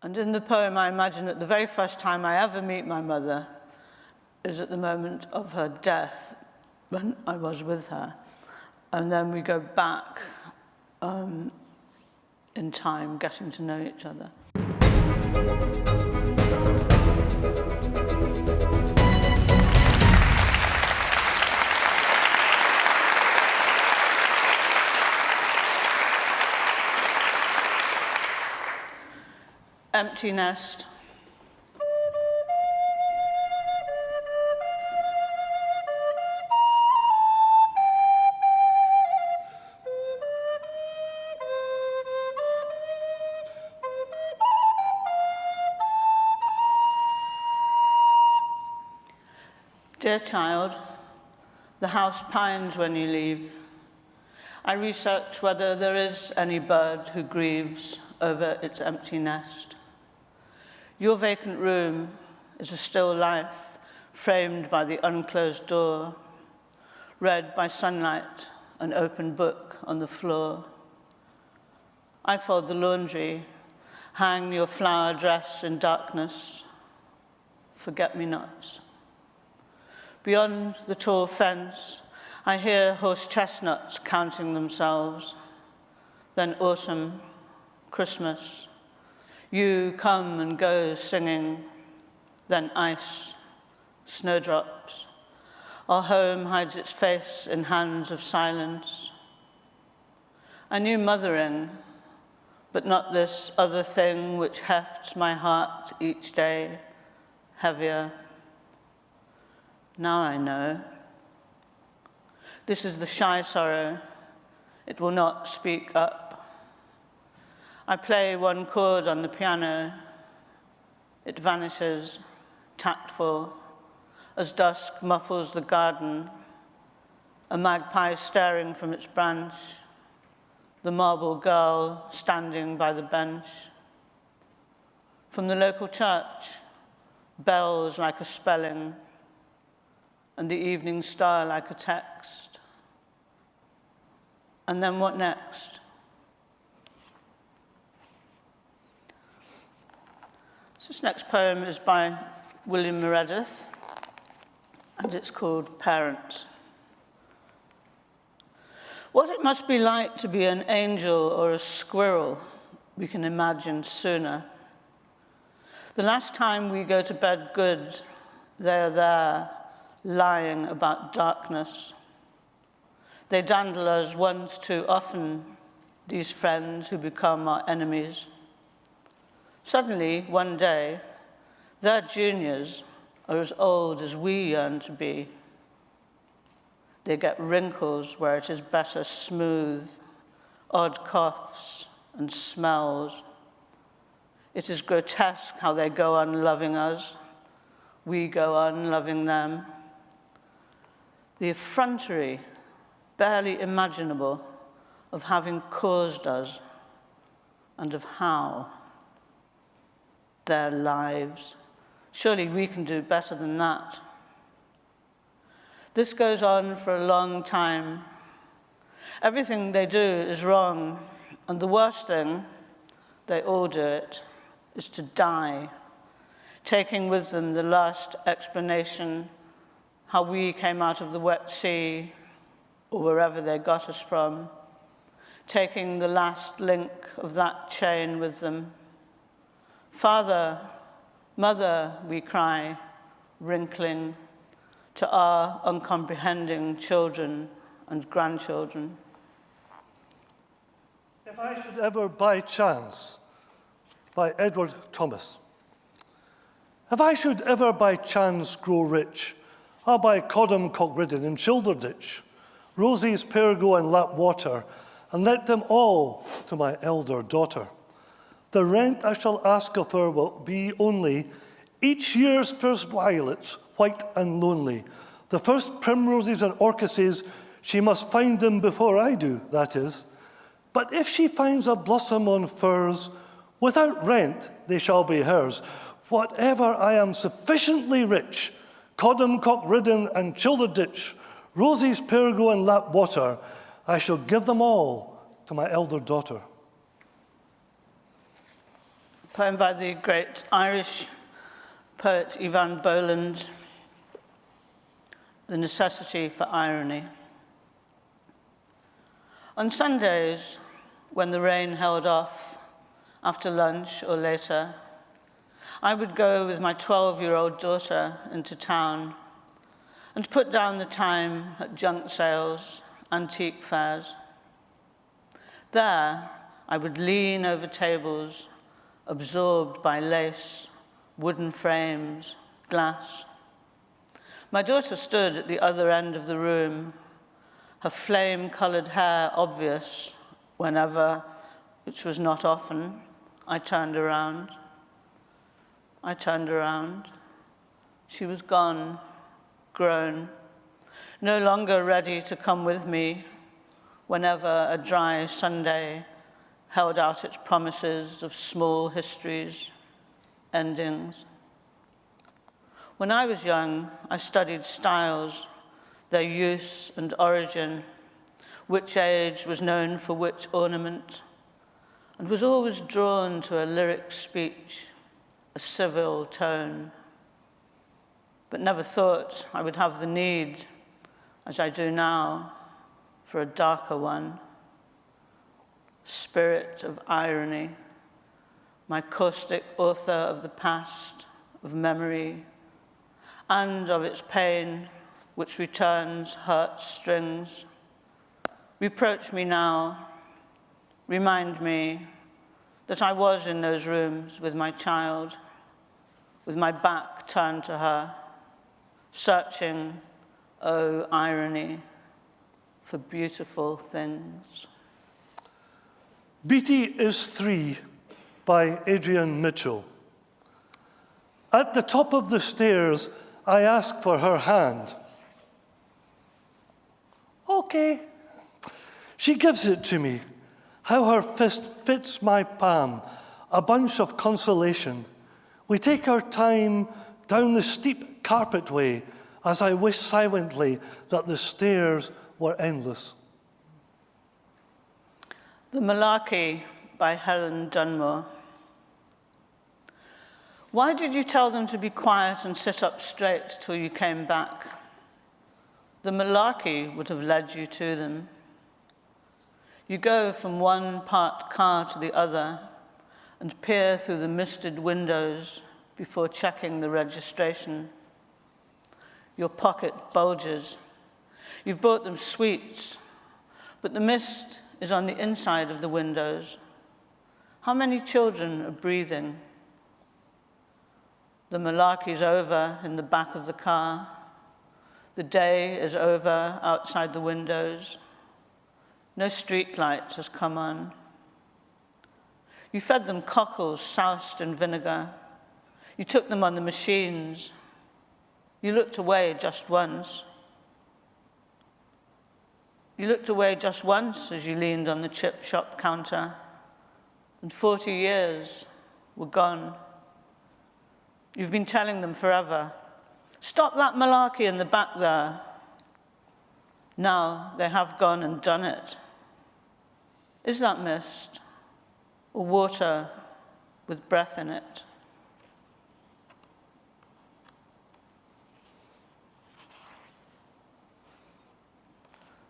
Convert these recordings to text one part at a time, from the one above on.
And in the poem, I imagine that the very first time I ever meet my mother is at the moment of her death, when I was with her. And then we go back in time, getting to know each other. Empty nest. Dear child, the house pines when you leave. I research whether there is any bird who grieves over its empty nest. Your vacant room is a still life framed by the unclosed door, read by sunlight, an open book on the floor. I fold the laundry, hang your flower dress in darkness, forget-me-nots. Beyond the tall fence, I hear horse chestnuts counting themselves, then autumn, Christmas. You come and go singing, then ice, snowdrops. Our home hides its face in hands of silence. I knew mothering, but not this other thing which hefts my heart each day, heavier. Now I know. This is the shy sorrow. It will not speak up. I play one chord on the piano. It vanishes, tactful, as dusk muffles the garden, a magpie staring from its branch, the marble girl standing by the bench. From the local church, bells like a spelling, and the evening star like a text. And then what next? This next poem is by William Meredith, and it's called Parents. What it must be like to be an angel or a squirrel, we can imagine sooner. The last time we go to bed good, they are there, lying about darkness. They dandle us once too often, these friends who become our enemies. Suddenly, one day, their juniors are as old as we yearn to be. They get wrinkles where it is better smooth, odd coughs and smells. It is grotesque how they go on loving us. We go on loving them. The effrontery, barely imaginable, of having caused us and of how. Their lives. Surely we can do better than that. This goes on for a long time. Everything they do is wrong, and the worst thing, they all do it, is to die, taking with them the last explanation, how we came out of the wet sea, or wherever they got us from, taking the last link of that chain with them. Father, mother, we cry, wrinkling, to our uncomprehending children and grandchildren. If I should ever by chance, by Edward Thomas. If I should ever by chance grow rich, I'll buy Codham Cockridden in Childerditch, Rosie's Pergo and Lapwater, and let them all to my elder daughter. The rent I shall ask of her will be only each year's first violets, white and lonely. The first primroses and orchises, she must find them before I do, that is. But if she finds a blossom on furze, without rent they shall be hers. Whatever I am sufficiently rich, Codham Cockridden and Childerditch, Rosie's Pergo and Lapwater, I shall give them all to my elder daughter. Poem by the great Irish poet Eavan Boland, The Necessity for Irony. On Sundays, when the rain held off after lunch or later, I would go with my 12-year-old daughter into town and put down the time at junk sales, antique fairs. There, I would lean over tables, absorbed by lace, wooden frames, glass. My daughter stood at the other end of the room, her flame-colored hair obvious whenever, which was not often, I turned around. I turned around. She was gone, grown, no longer ready to come with me whenever a dry Sunday held out its promises of small histories, endings. When I was young, I studied styles, their use and origin, which age was known for which ornament, and was always drawn to a lyric speech, a civil tone, but never thought I would have the need, as I do now, for a darker one. Spirit of irony, my caustic author of the past, of memory, and of its pain, which returns hurt strings. Reproach me now, remind me that I was in those rooms with my child, with my back turned to her, searching, oh irony, for beautiful things. Beatty is 3 by Adrian Mitchell. At the top of the stairs, I ask for her hand. Okay. She gives it to me. How her fist fits my palm, a bunch of consolation. We take our time down the steep carpetway as I wish silently that the stairs were endless. The Malarkey by Helen Dunmore. Why did you tell them to be quiet and sit up straight till you came back? The Malarkey would have led you to them. You go from one parked car to the other and peer through the misted windows before checking the registration. Your pocket bulges. You've bought them sweets, but the mist is on the inside of the windows. How many children are breathing? The malarkey's over in the back of the car. The day is over outside the windows. No street light has come on. You fed them cockles soused in vinegar. You took them on the machines. You looked away just once. You looked away just once as you leaned on the chip shop counter, and 40 years were gone. You've been telling them forever, stop that malarkey in the back there. Now they have gone and done it. Is that mist or water with breath in it?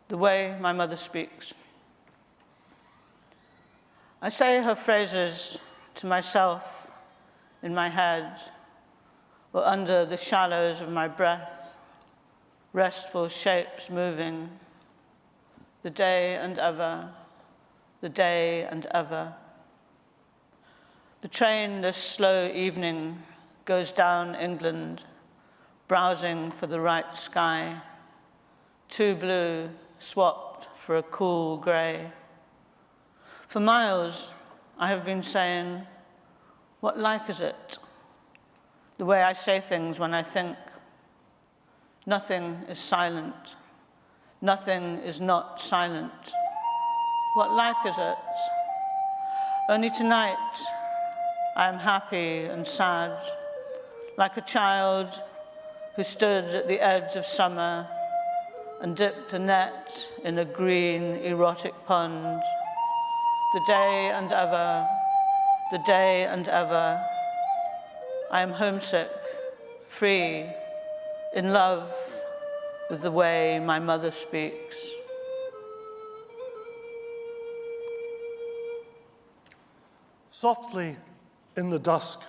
The way my mother speaks. I say her phrases to myself in my head or under the shallows of my breath, restful shapes moving, the day and ever, the day and ever. The train this slow evening goes down England, browsing for the right sky, too blue, swapped for a cool grey. For miles, I have been saying, what like is it? The way I say things when I think. Nothing is silent. Nothing is not silent. What like is it? Only tonight, I am happy and sad, like a child who stood at the edge of summer and dipped a net in a green, erotic pond. The day and ever, the day and ever. I am homesick, free, in love with the way my mother speaks. Softly in the dusk,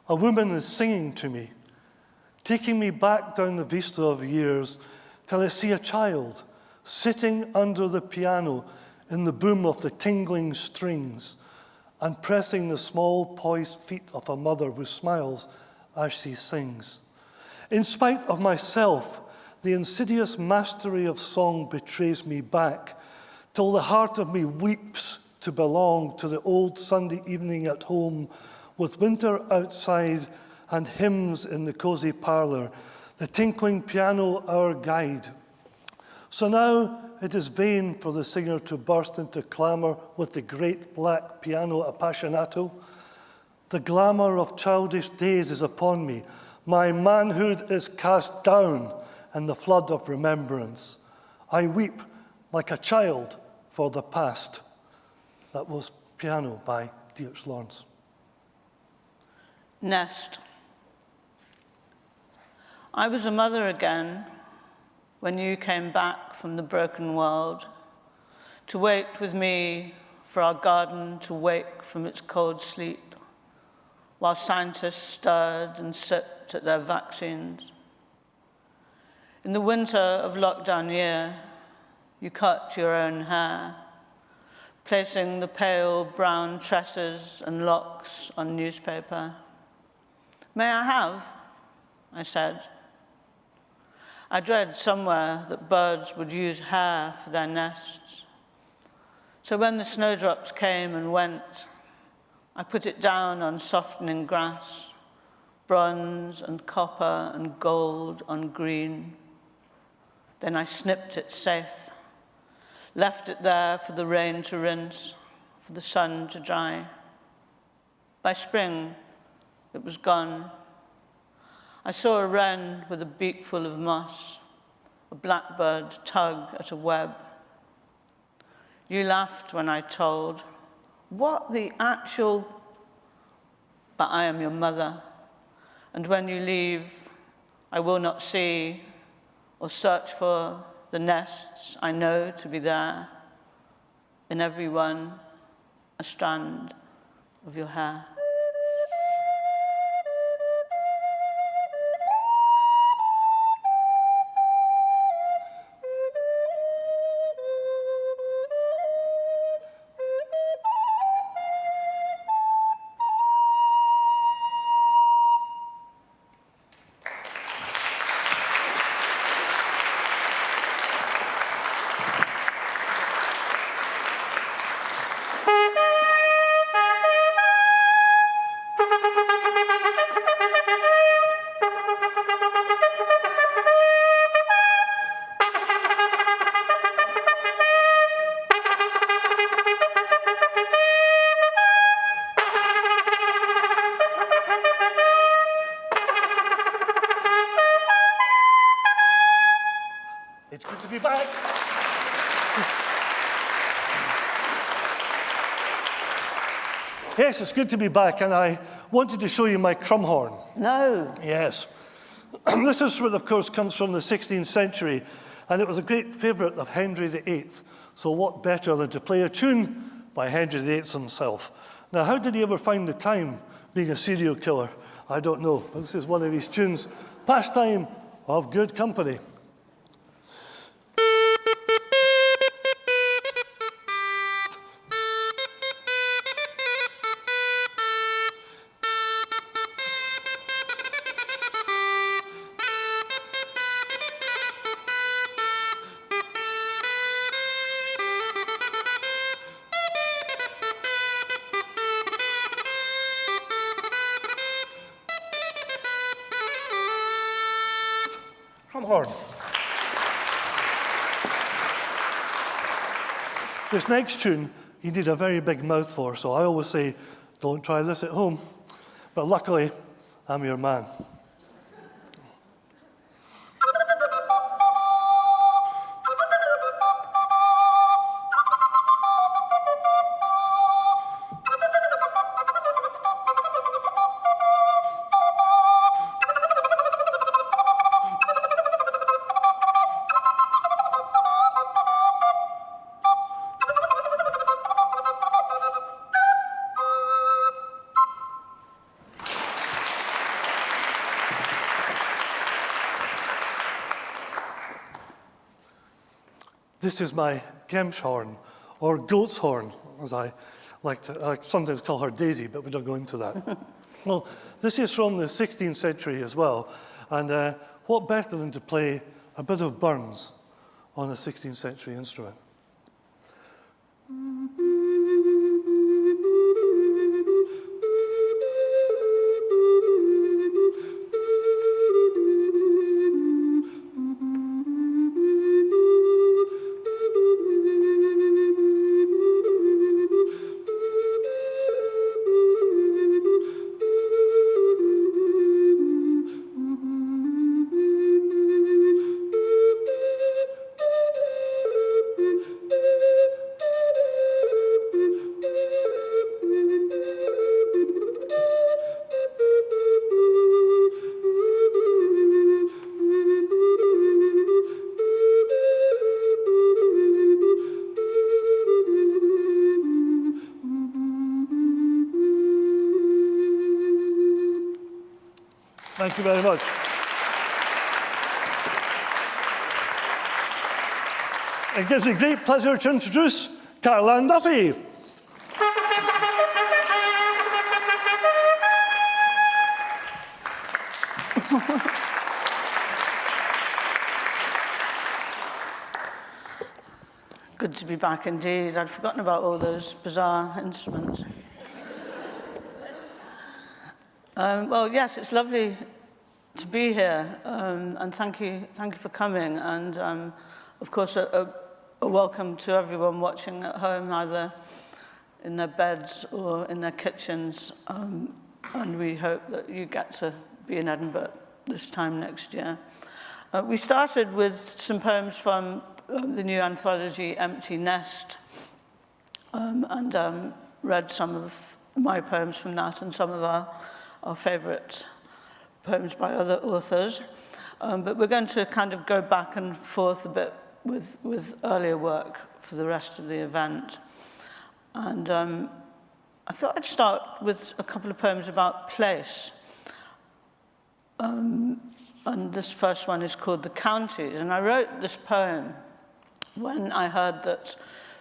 a woman is singing to me, taking me back down the vista of years till I see a child sitting under the piano in the boom of the tingling strings and pressing the small poised feet of a mother who smiles as she sings. In spite of myself, the insidious mastery of song betrays me back till the heart of me weeps to belong to the old Sunday evening at home with winter outside and hymns in the cozy parlor, the tinkling piano our guide. So now it is vain for the singer to burst into clamor with the great black piano appassionato. The glamour of childish days is upon me. My manhood is cast down in the flood of remembrance. I weep like a child for the past. That was Piano by Dietrich Lawrence. Nest. I was a mother again when you came back from the broken world to wait with me for our garden to wake from its cold sleep while scientists stirred and sipped at their vaccines. In the winter of lockdown year, you cut your own hair, placing the pale brown tresses and locks on newspaper. May I have? I said. I'd read somewhere that birds would use hair for their nests. So when the snowdrops came and went, I put it down on softening grass, bronze and copper and gold on green. Then I snipped it safe, left it there for the rain to rinse, for the sun to dry. By spring, it was gone. I saw a wren with a beak full of moss, a blackbird tug at a web. You laughed when I told, what the actual, but I am your mother, and when you leave, I will not see or search for the nests I know to be there, in every one, a strand of your hair. It's good to be back. Yes, it's good to be back, and I wanted to show you my crumhorn. No. Yes. This instrument, of course, comes from the 16th century, and it was a great favourite of Henry VIII. So what better than to play a tune by Henry VIII himself? Now, how did he ever find the time, being a serial killer? I don't know, but this is one of his tunes, Pastime of Good Company. Horn. This next tune, you need a very big mouth for, so I always say, don't try this at home. But luckily, I'm your man. this is my Gemsh horn, or goat's horn, as I like to, I sometimes call her Daisy, but we don't go into that. Well, this is from the 16th century as well, and what better than to play a bit of Burns on a 16th century instrument. Thank you very much. It gives me great pleasure to introduce Carol Ann Duffy. Good to be back indeed. I'd forgotten about all those bizarre instruments. Well, yes, it's lovely to be here, and thank you for coming. And of course, a welcome to everyone watching at home, either in their beds or in their kitchens. And we hope that you get to be in Edinburgh this time next year. We started with some poems from the new anthology, Empty Nest, and read some of my poems from that and some of our favourite poems by other authors. But we're going to kind of go back and forth a bit with earlier work for the rest of the event. And I thought I'd start with a couple of poems about place. And this first one is called The Counties. And I wrote this poem when I heard that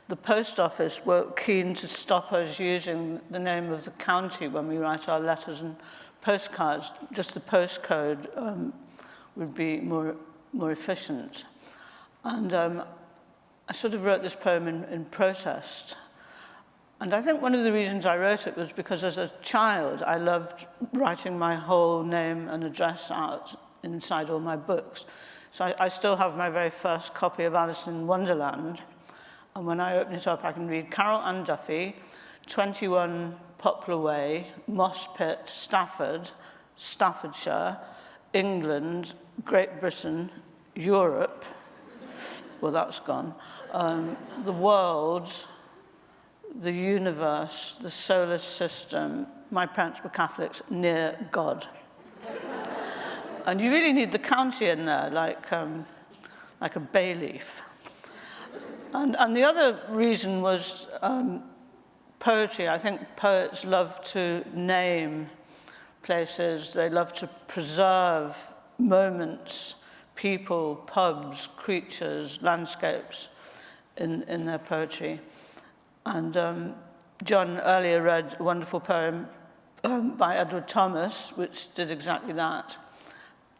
the post office were keen to stop us using the name of the county when we write our letters and postcards. Just the postcode would be more efficient. And I sort of wrote this poem in protest. And I think one of the reasons I wrote it was because as a child, I loved writing my whole name and address out inside all my books. So I still have my very first copy of Alice in Wonderland. And when I open it up, I can read Carol Ann Duffy, 21 Poplar Way, Moss Pit, Stafford, Staffordshire, England, Great Britain, Europe, well, that's gone, the world, the universe, the solar system, my parents were Catholics, near God. And you really need the county in there, like a bay leaf. And the other reason was poetry. I think poets love to name places. They love to preserve moments, people, pubs, creatures, landscapes in their poetry. And John earlier read a wonderful poem by Edward Thomas, which did exactly that.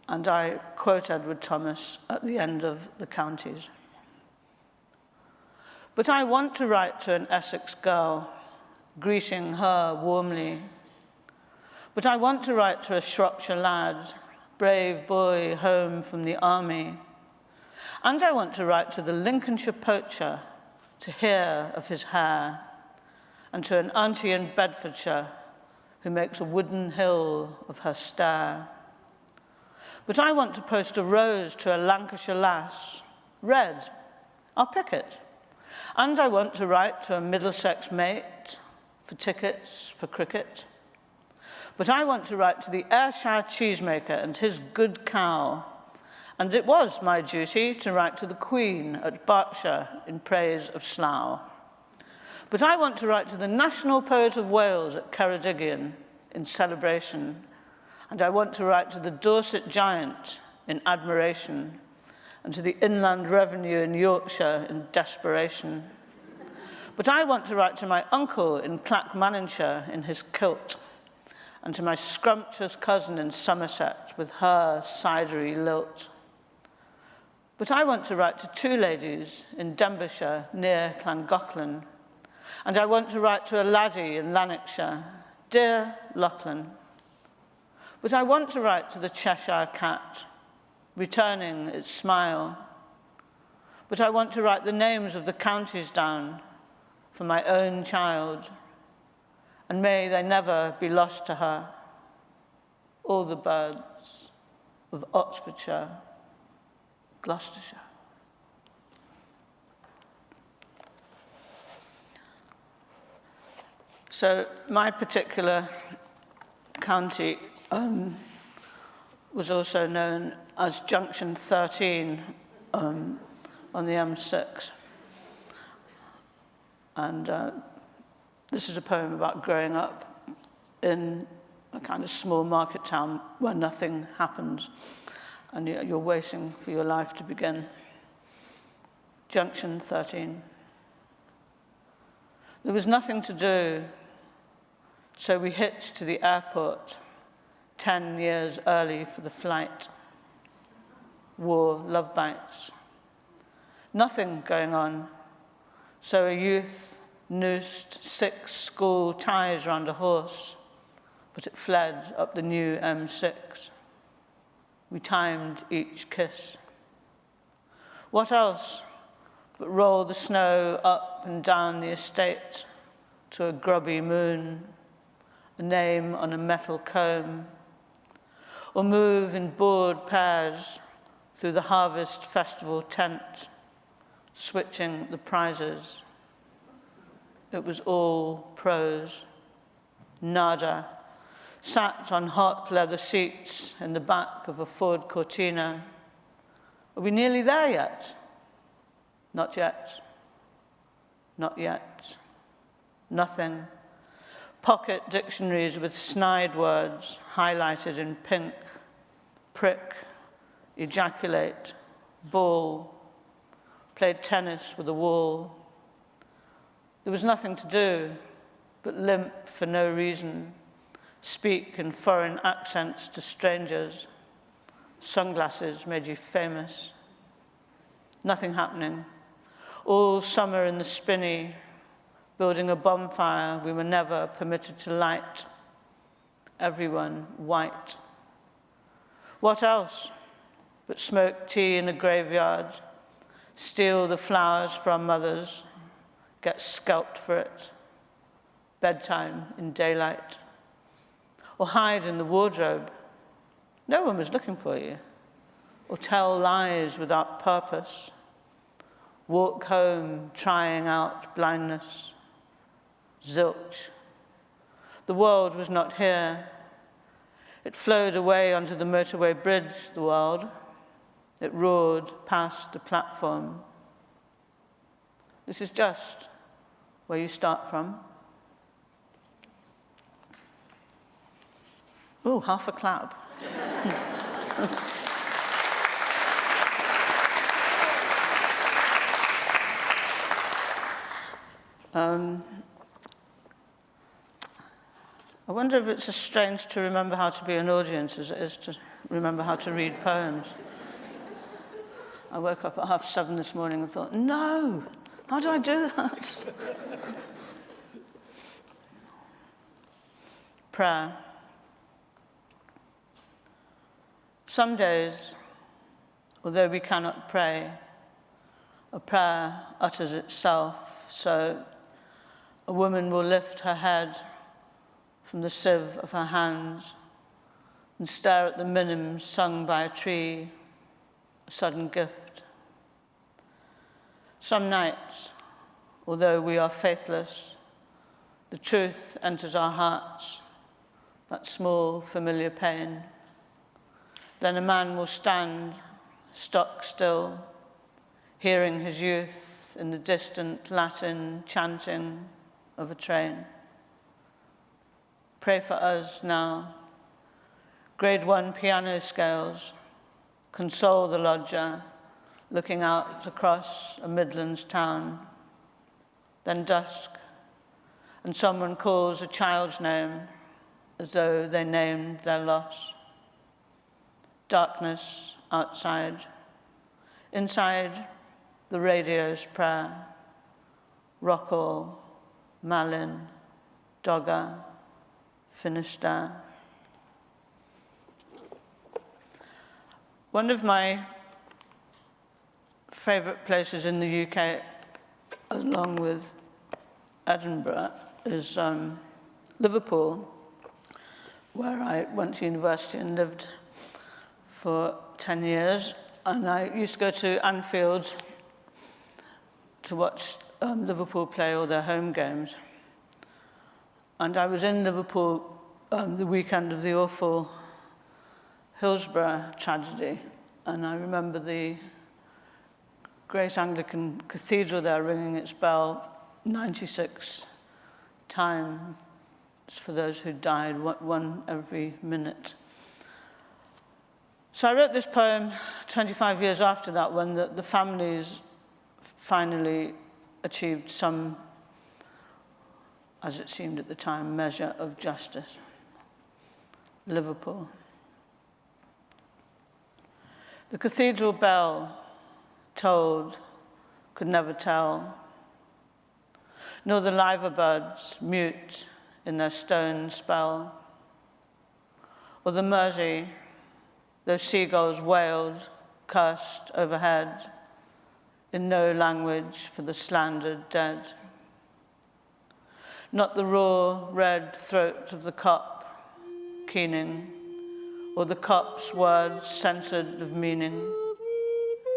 And I quote Edward Thomas at the end of The Counties. But I want to write to an Essex girl, greeting her warmly. But I want to write to a Shropshire lad, brave boy home from the army. And I want to write to the Lincolnshire poacher to hear of his hair, and to an auntie in Bedfordshire who makes a wooden hill of her stair. But I want to post a rose to a Lancashire lass, red, I'll pick it. And I want to write to a Middlesex mate for tickets for cricket. But I want to write to the Ayrshire cheesemaker and his good cow. And it was my duty to write to the Queen at Berkshire in praise of Slough. But I want to write to the national poet of Wales at Ceredigion in celebration. And I want to write to the Dorset giant in admiration. and to the Inland Revenue in Yorkshire in desperation. But I want to write to my uncle in Clackmannanshire in his kilt, and to my scrumptious cousin in Somerset with her cidery lilt. But I want to write to two ladies in Denbighshire near Llangollen, and I want to write to a laddie in Lanarkshire, dear Lachlan. But I want to write to the Cheshire cat, returning its smile. But I want to write the names of the counties down for my own child, and may they never be lost to her. All the birds of Oxfordshire, Gloucestershire. So my particular county was also known as Junction 13 on the M6. And this is a poem about growing up in a kind of small market town where nothing happens and you're waiting for your life to begin. Junction 13. There was nothing to do, so we hitched to the airport 10 years early for the flight. War, love bites. Nothing going on, so a youth noosed 6 school ties round a horse, but it fled up the new M6. We timed each kiss. What else but roll the snow up and down the estate to a grubby moon, a name on a metal comb, or move in bored pairs through the harvest festival tent, switching the prizes. It was all prose. Nada. Sat on hot leather seats in the back of a Ford Cortina. Are we nearly there yet? Not yet. Not yet. Nothing. Pocket dictionaries with snide words highlighted in pink. Prick, ejaculate, ball. Played tennis with a wall. There was nothing to do but limp for no reason, speak in foreign accents to strangers. Sunglasses made you famous. Nothing happening. All summer in the spinney, building a bonfire we were never permitted to light. Everyone white. What else but smoke tea in a graveyard, steal the flowers from mothers, get scalped for it, bedtime in daylight, or hide in the wardrobe. No one was looking for you, or tell lies without purpose, walk home trying out blindness, zilch. The world was not here. It flowed away onto the motorway bridge, the world. It roared past the platform. This is just where you start from. Oh, half a clap. I wonder if it's as strange to remember how to be an audience as it is to remember how to read poems. I woke up at 7:30 this morning and thought, no, how do I do that? Prayer. Some days, although we cannot pray, a prayer utters itself. So a woman will lift her head from the sieve of her hands and stare at the minim sung by a tree, a sudden gift. Some nights, although we are faithless, the truth enters our hearts, that small familiar pain. Then a man will stand stock still, hearing his youth in the distant Latin chanting of a train. Pray for us now. Grade 1 piano scales, console the lodger, looking out across a Midlands town. Then dusk, and someone calls a child's name as though they named their loss. Darkness outside. Inside, the radio's prayer. Rockall, Malin, Dogger, Finisterre. One of my favorite places in the UK, along with Edinburgh, is Liverpool, where I went to university and lived for 10 years. And I used to go to Anfield to watch Liverpool play all their home games. And I was in Liverpool the weekend of the awful Hillsborough tragedy. And I remember the great Anglican cathedral there ringing its bell 96 times for those who died, one every minute. So I wrote this poem 25 years after that, when the families finally achieved some, as it seemed at the time, measure of justice. Liverpool. The cathedral bell tolled, could never tell, nor the liver birds mute in their stone spell, or the Mersey, those seagulls wailed, cursed overhead, in no language for the slandered dead. Not the raw red throat of the cop keening, or the cop's words censored of meaning.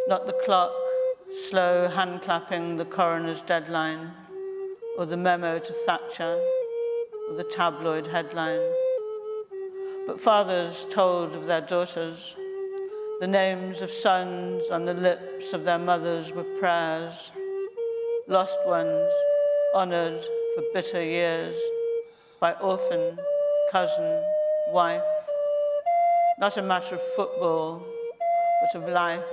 Not the clock slow hand clapping the coroner's deadline, or the memo to Thatcher, or the tabloid headline. But fathers told of their daughters. The names of sons on the lips of their mothers were prayers. Lost ones, honored for bitter years by orphan, cousin, wife. Not a matter of football, but of life.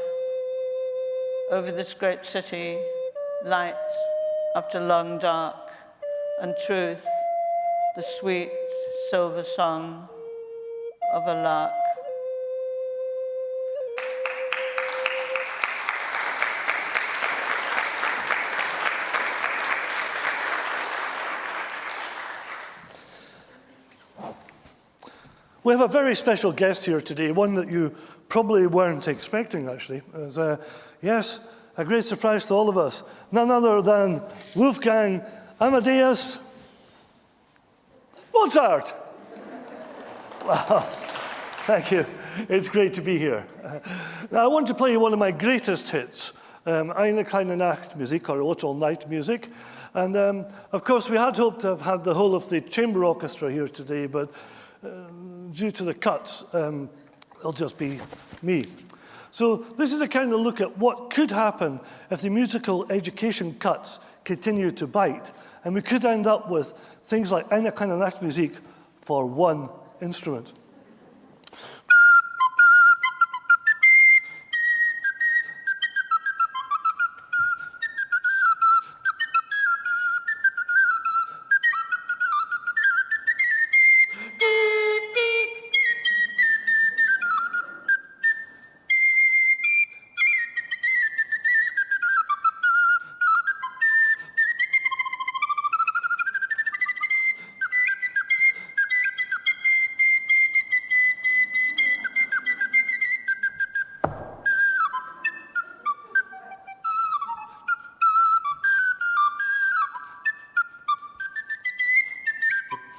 Over this great city, light after long dark, and truth, the sweet silver song of a lark. We have a very special guest here today, one that you probably weren't expecting, actually. It was, yes, a great surprise to all of us. None other than Wolfgang, Amadeus, Mozart. Wow, thank you. It's great to be here. Now, I want to play you one of my greatest hits, Eine kleine Nachtmusik, or Little Night Music. And, of course, we had hoped to have had the whole of the chamber orchestra here today, but due to the cuts, it'll just be me. So this is a kind of look at what could happen if the musical education cuts continue to bite. And we could end up with things like Eine kleine Nachtmusik for one instrument.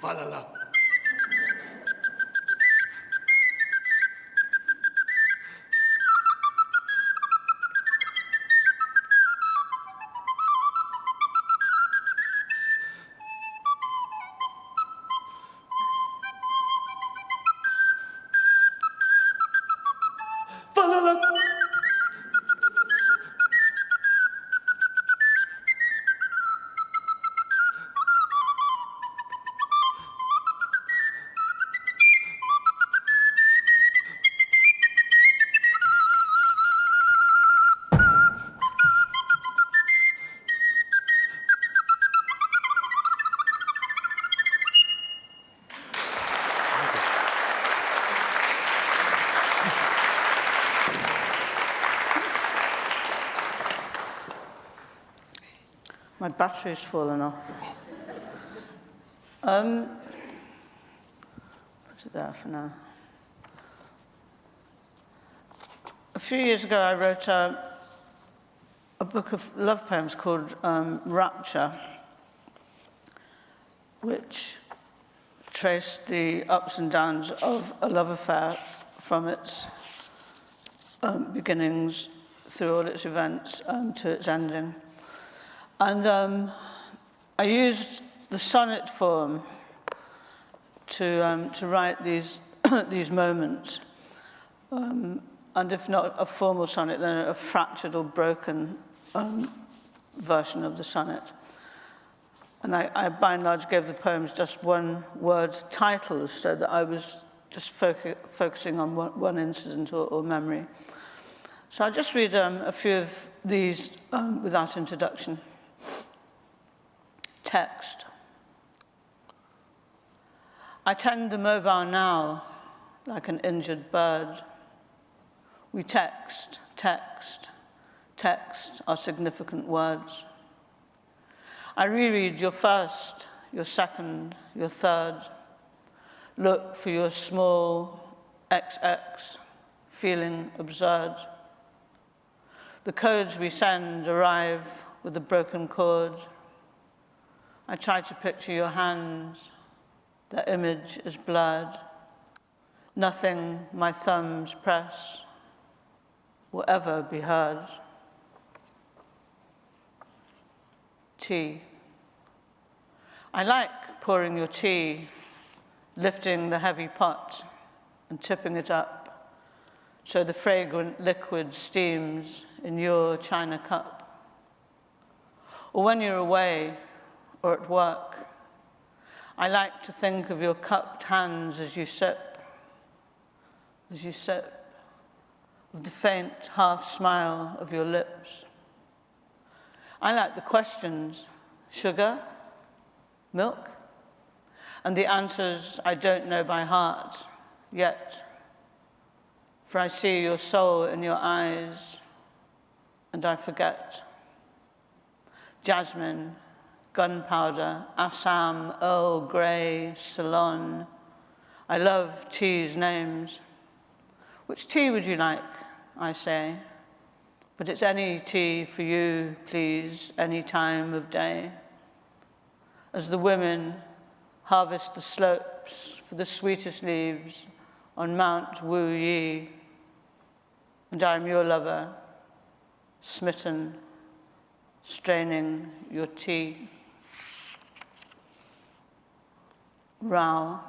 Falala. Falala. My battery's fallen off. Put it there for now. A few years ago, I wrote a book of love poems called Rapture, which traced the ups and downs of a love affair from its beginnings through all its events to its ending. And I used the sonnet form to write these these moments. And if not a formal sonnet, then a fractured or broken version of the sonnet. And I, by and large, gave the poems just one-word titles so that I was just focusing on one incident or memory. So I'll just read a few of these without introduction. Text. I tend the mobile now like an injured bird. We text, text, text are significant words. I reread your first, your second, your third. Look for your small XX, feeling absurd. The codes we send arrive with a broken chord. I try to picture your hands. Their image is blurred. Nothing my thumbs press will ever be heard. Tea. I like pouring your tea, lifting the heavy pot and tipping it up so the fragrant liquid steams in your china cup. Or when you're away or at work, I like to think of your cupped hands as you sip, of the faint half smile of your lips. I like the questions, sugar, milk, and the answers I don't know by heart yet, for I see your soul in your eyes, and I forget. Jasmine, gunpowder, Assam, Earl Grey, Ceylon. I love tea's names. Which tea would you like, I say? But it's any tea for you, please, any time of day. As the women harvest the slopes for the sweetest leaves on Mount Wu Yi, and I am your lover, smitten, straining your tea. Row.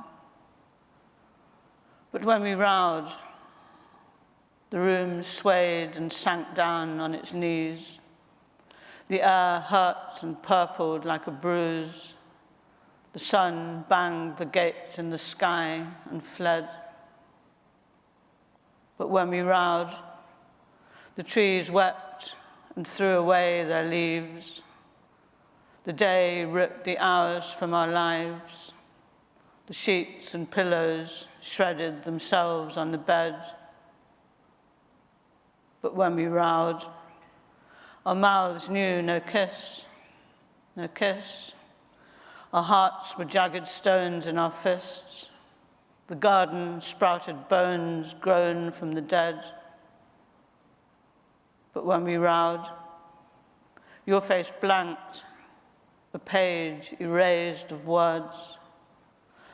But when we rowed, the room swayed and sank down on its knees. The air hurt and purpled like a bruise. The sun banged the gate in the sky and fled. But when we rowed, the trees wept and threw away their leaves. The day ripped the hours from our lives. The sheets and pillows shredded themselves on the bed. But when we rowed, our mouths knew no kiss, no kiss. Our hearts were jagged stones in our fists. The garden sprouted bones grown from the dead. But when we rowed, your face blanked, a page erased of words.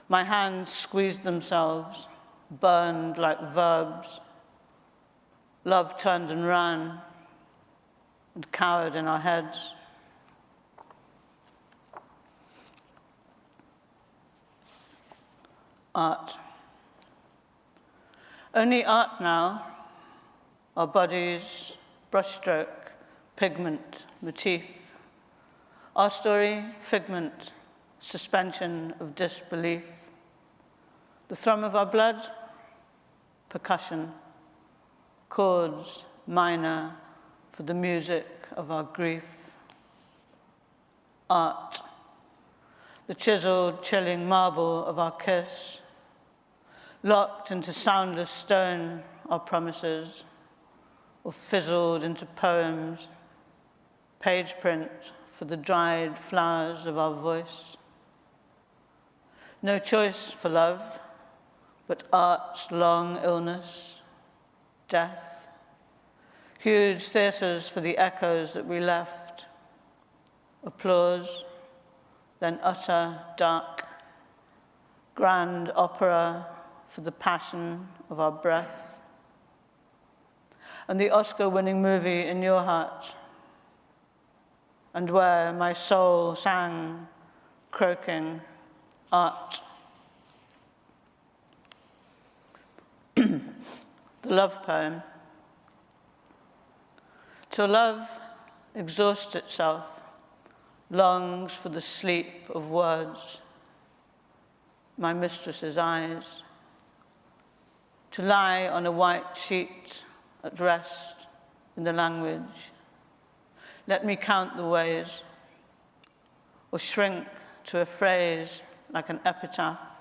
My hands squeezed themselves, burned like verbs. Love turned and ran and cowered in our heads. Art. Only art now, our bodies, brushstroke, pigment, motif. Our story, figment, suspension of disbelief. The thrum of our blood, percussion. Chords, minor, for the music of our grief. Art, the chiseled, chilling marble of our kiss. Locked into soundless stone, our promises, or fizzled into poems. Page print for the dried flowers of our voice. No choice for love, but art's long illness, death. Huge theatres for the echoes that we left. Applause, then utter dark. Grand opera for the passion of our breath. And the Oscar-winning movie in your heart, and where my soul sang, croaking, art. The love poem. Till love exhausts itself, longs for the sleep of words, my mistress's eyes, to lie on a white sheet at rest in the language. Let me count the ways, or shrink to a phrase like an epitaph.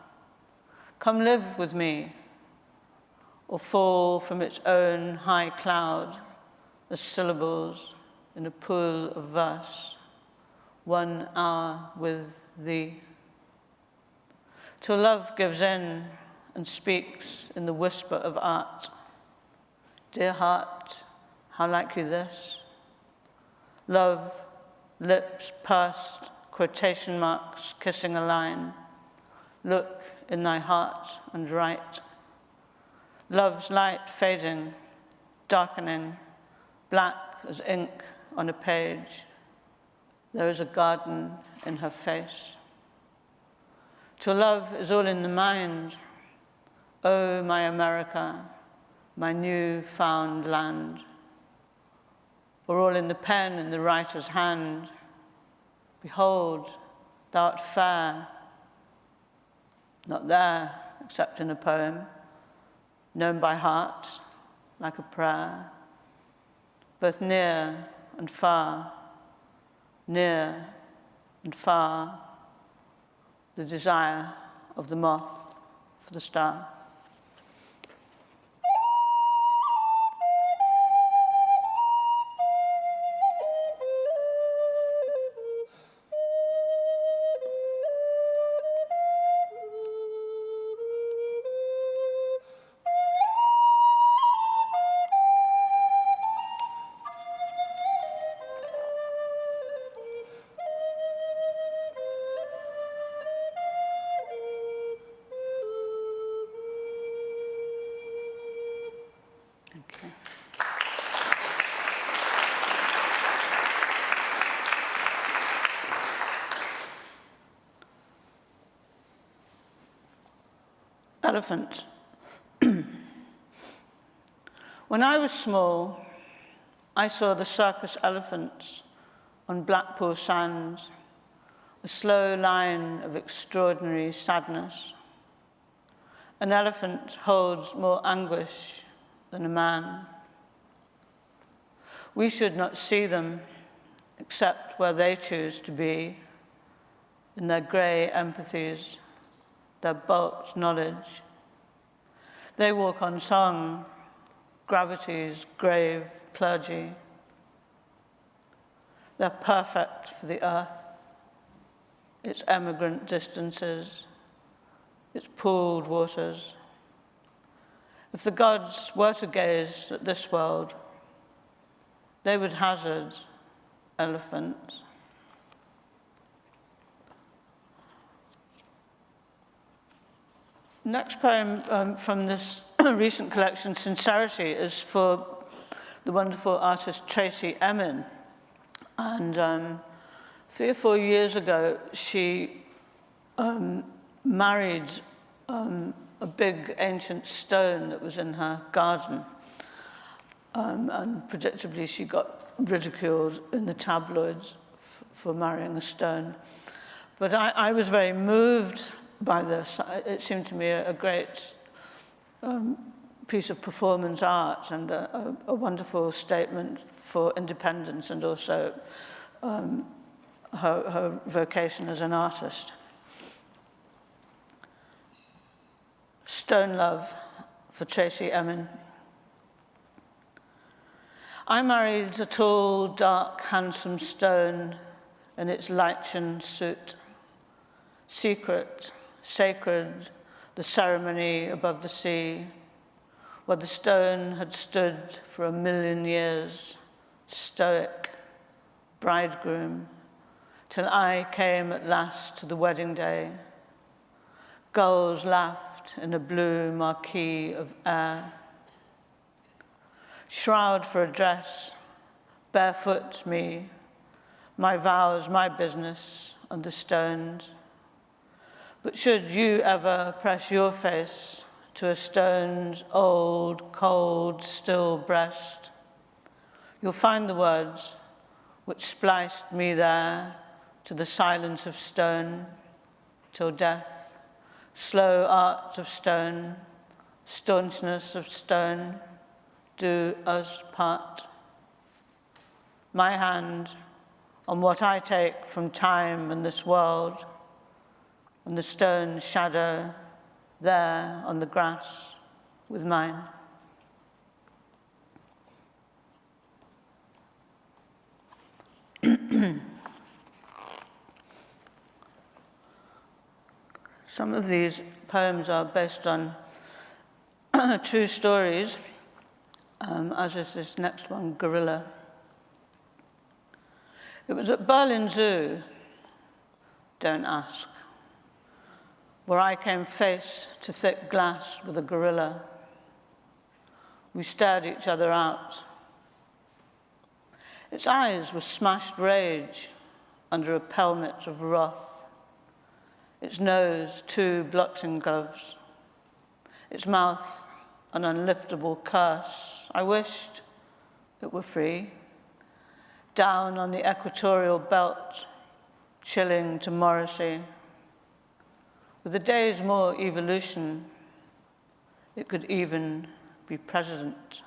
Come live with me, or fall from its own high cloud as syllables in a pool of verse, 1 hour with thee. Till love gives in and speaks in the whisper of art. Dear heart, how like you this? Love, lips pursed, quotation marks kissing a line. Look in thy heart and write. Love's light fading, darkening, black as ink on a page. There is a garden in her face. Till love is all in the mind. Oh, my America, my new found land. Or all in the pen in the writer's hand. Behold, thou art fair. Not there, except in a poem, known by heart, like a prayer. Both near and far, near and far, the desire of the moth for the star. Elephant. When I was small, I saw the circus elephants on Blackpool sands, a slow line of extraordinary sadness. An elephant holds more anguish than a man. We should not see them except where they choose to be, in their grey empathies, their bulked knowledge. They walk on song, gravity's grave clergy. They're perfect for the earth, its emigrant distances, its pooled waters. If the gods were to gaze at this world, they would hazard elephants. Next poem from this recent collection, Sincerity, is for the wonderful artist Tracey Emin. And 3 or 4 years ago, she married a big ancient stone that was in her garden. And predictably, she got ridiculed in the tabloids for marrying a stone. But I was very moved by this. It seemed to me a great piece of performance art and a wonderful statement for independence and also her vocation as an artist. Stone Love for Tracey Emin. I married a tall, dark, handsome stone in its lichen suit. Secret, sacred, the ceremony above the sea, where the stone had stood for 1,000,000 years, stoic, bridegroom, till I came at last to the wedding day. Gulls laughed in a blue marquee of air. Shroud for a dress, barefoot me, my vows, my business, on the stones. But should you ever press your face to a stone's old, cold, still breast, you'll find the words which spliced me there to the silence of stone, till death, slow arts of stone, staunchness of stone, do us part. My hand on what I take from time and this world, and the stone's shadow there on the grass with mine. Some of these poems are based on true stories, as is this next one, Gorilla. It was at Berlin Zoo, don't ask, where I came face to thick glass with a gorilla. We stared each other out. Its eyes were smashed rage under a pelmet of wrath. Its nose, 2 boxing gloves. Its mouth, an unliftable curse. I wished it were free. Down on the equatorial belt, chilling to Morrissey. With a day's more evolution, it could even be president.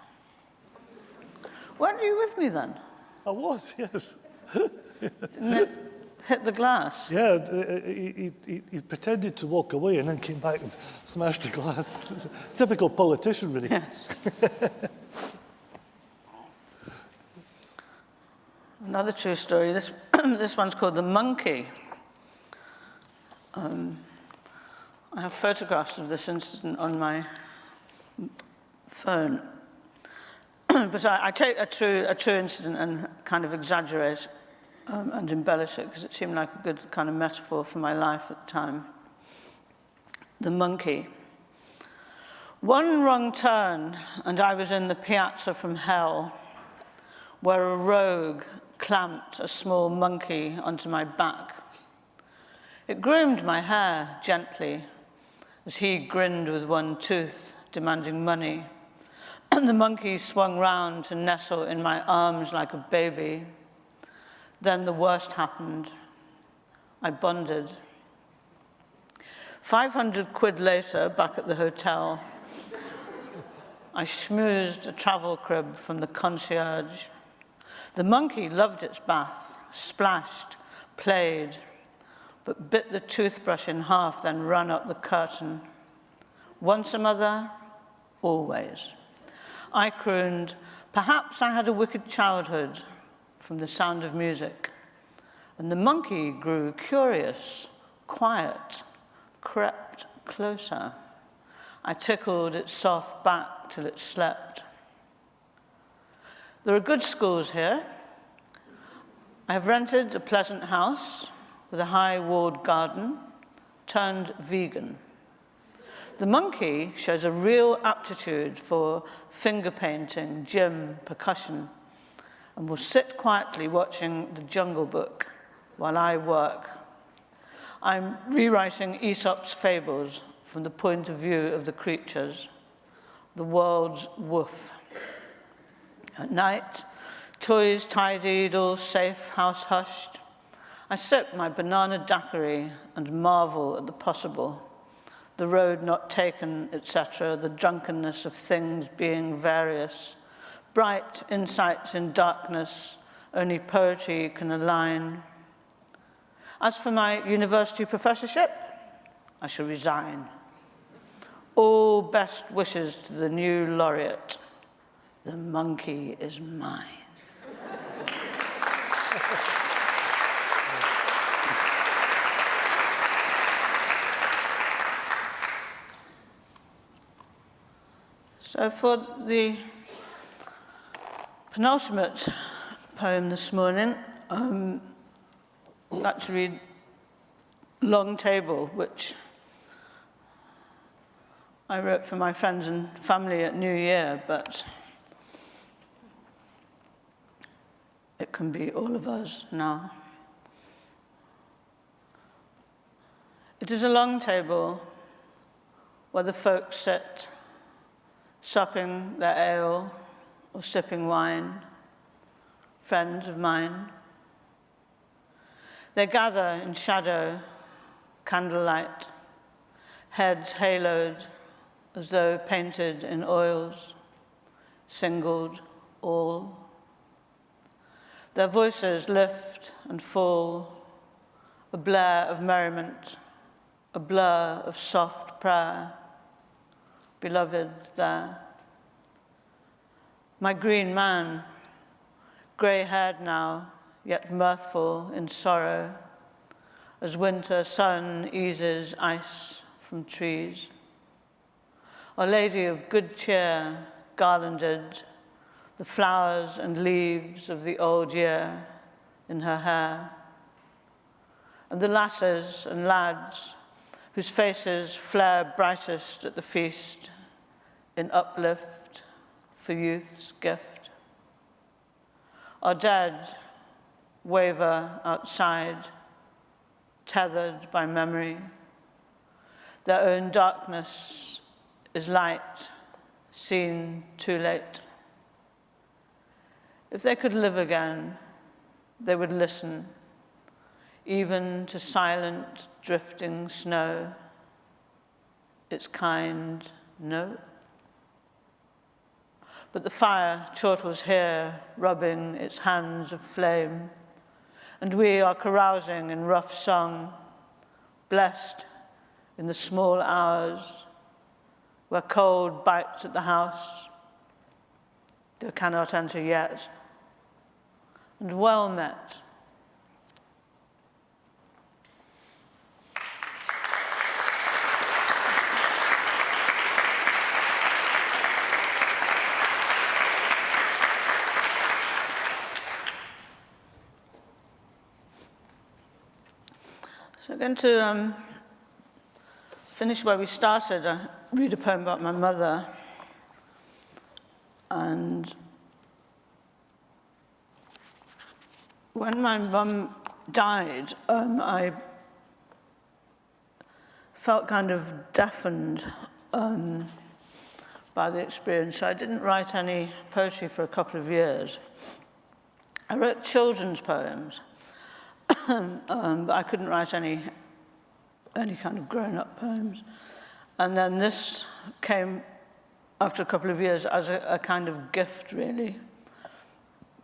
Weren't you with me then? I was, yes. Didn't it hit the glass? Yeah, he pretended to walk away and then came back and smashed the glass. Typical politician, really. Yes. Another true story. This one's called The Monkey. I have photographs of this incident on my phone. But I take a true incident and kind of exaggerate and embellish it because it seemed like a good kind of metaphor for my life at the time. The monkey. One wrong turn and I was in the piazza from hell, where a rogue clamped a small monkey onto my back. It groomed my hair gently as he grinned with one tooth, demanding money. And the monkey swung round to nestle in my arms like a baby. Then the worst happened. I bonded. 500 quid later, back at the hotel, I schmoozed a travel crib from the concierge. The monkey loved its bath, splashed, played, but bit the toothbrush in half, then ran up the curtain. Once a mother, always. I crooned, perhaps I had a wicked childhood, from the sound of music. And the monkey grew curious, quiet, crept closer. I tickled its soft back till it slept. There are good schools here. I have rented a pleasant house with a high-walled garden, turned vegan. The monkey shows a real aptitude for finger painting, gym, percussion, and will sit quietly watching The Jungle Book while I work. I'm rewriting Aesop's fables from the point of view of the creatures, the world's wolf. At night, toys tidied, all safe, house hushed. I sip my banana daiquiri and marvel at the possible, the road not taken, etc., the drunkenness of things being various, bright insights in darkness, only poetry can align. As for my university professorship, I shall resign. All best wishes to the new laureate. The monkey is mine. So for the penultimate poem this morning, I'd like to read Long Table, which I wrote for my friends and family at New Year, but it can be all of us now. It is a long table where the folk sit, supping their ale or sipping wine, friends of mine. They gather in shadow, candlelight, heads haloed as though painted in oils, singled all. Their voices lift and fall, a blare of merriment, a blur of soft prayer, beloved there. My green man, grey-haired now, yet mirthful in sorrow, as winter sun eases ice from trees. Our Lady of Good Cheer garlanded the flowers and leaves of the old year in her hair. And the lasses and lads whose faces flare brightest at the feast in uplift for youth's gift. Our dead waver outside, tethered by memory. Their own darkness is light, seen too late. If they could live again, they would listen, even to silent, drifting snow, its kind note. But the fire chortles here, rubbing its hands of flame, and we are carousing in rough song, blessed in the small hours where cold bites at the house, they cannot enter yet, and well met. So I'm going to finish where we started. I read a poem about my mother. And when my mum died, I felt kind of deafened by the experience. So I didn't write any poetry for a couple of years. I wrote children's poems. But I couldn't write any kind of grown-up poems. And then this came after a couple of years as a kind of gift, really.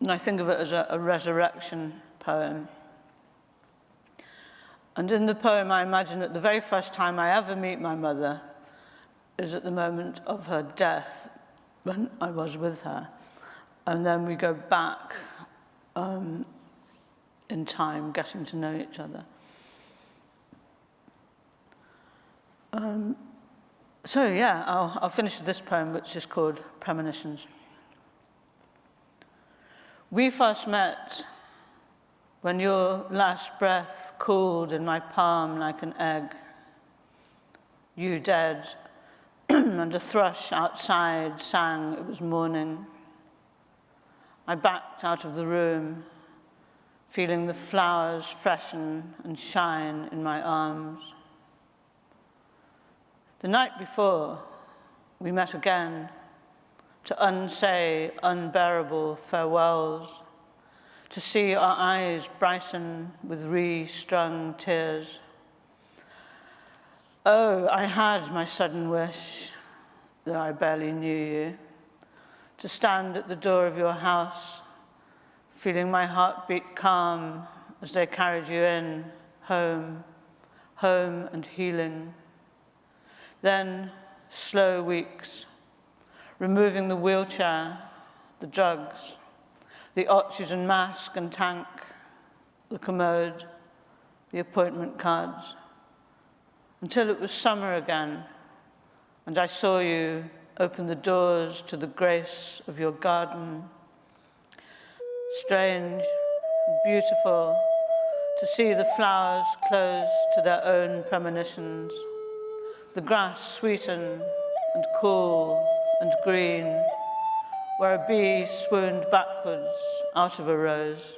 And I think of it as a resurrection poem. And in the poem, I imagine that the very first time I ever meet my mother is at the moment of her death, when I was with her. And then we go back in time, getting to know each other. So yeah, I'll finish with this poem, which is called Premonitions. We first met when your last breath cooled in my palm like an egg. You dead, and a thrush outside sang it was morning. I backed out of the room, feeling the flowers freshen and shine in my arms. The night before, we met again to unsay unbearable farewells, to see our eyes brighten with re-strung tears. Oh, I had my sudden wish, though I barely knew you, to stand at the door of your house, feeling my heartbeat calm as they carried you in, home and healing. Then, slow weeks, removing the wheelchair, the drugs, the oxygen mask and tank, the commode, the appointment cards, until it was summer again, and I saw you open the doors to the grace of your garden. Strange, beautiful, to see the flowers close to their own premonitions, the grass sweeten and cool and green, where a bee swooned backwards out of a rose.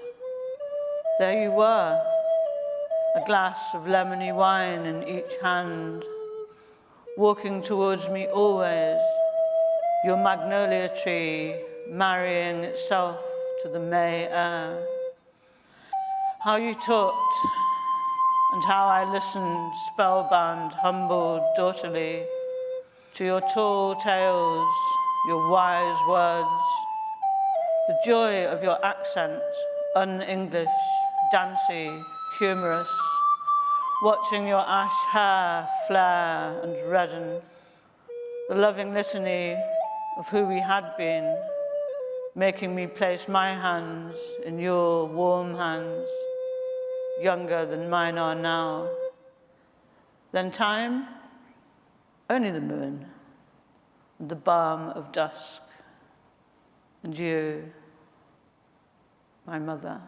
There you were, a glass of lemony wine in each hand, walking towards me always, your magnolia tree marrying itself to the May air. How you talked, and how I listened, spellbound, humbled, daughterly, to your tall tales, your wise words, the joy of your accent, un-English, dancey, humorous, watching your ash hair flare and redden, the loving litany of who we had been, making me place my hands in your warm hands, younger than mine are now. Then time, only the moon, and the balm of dusk, and you, my mother.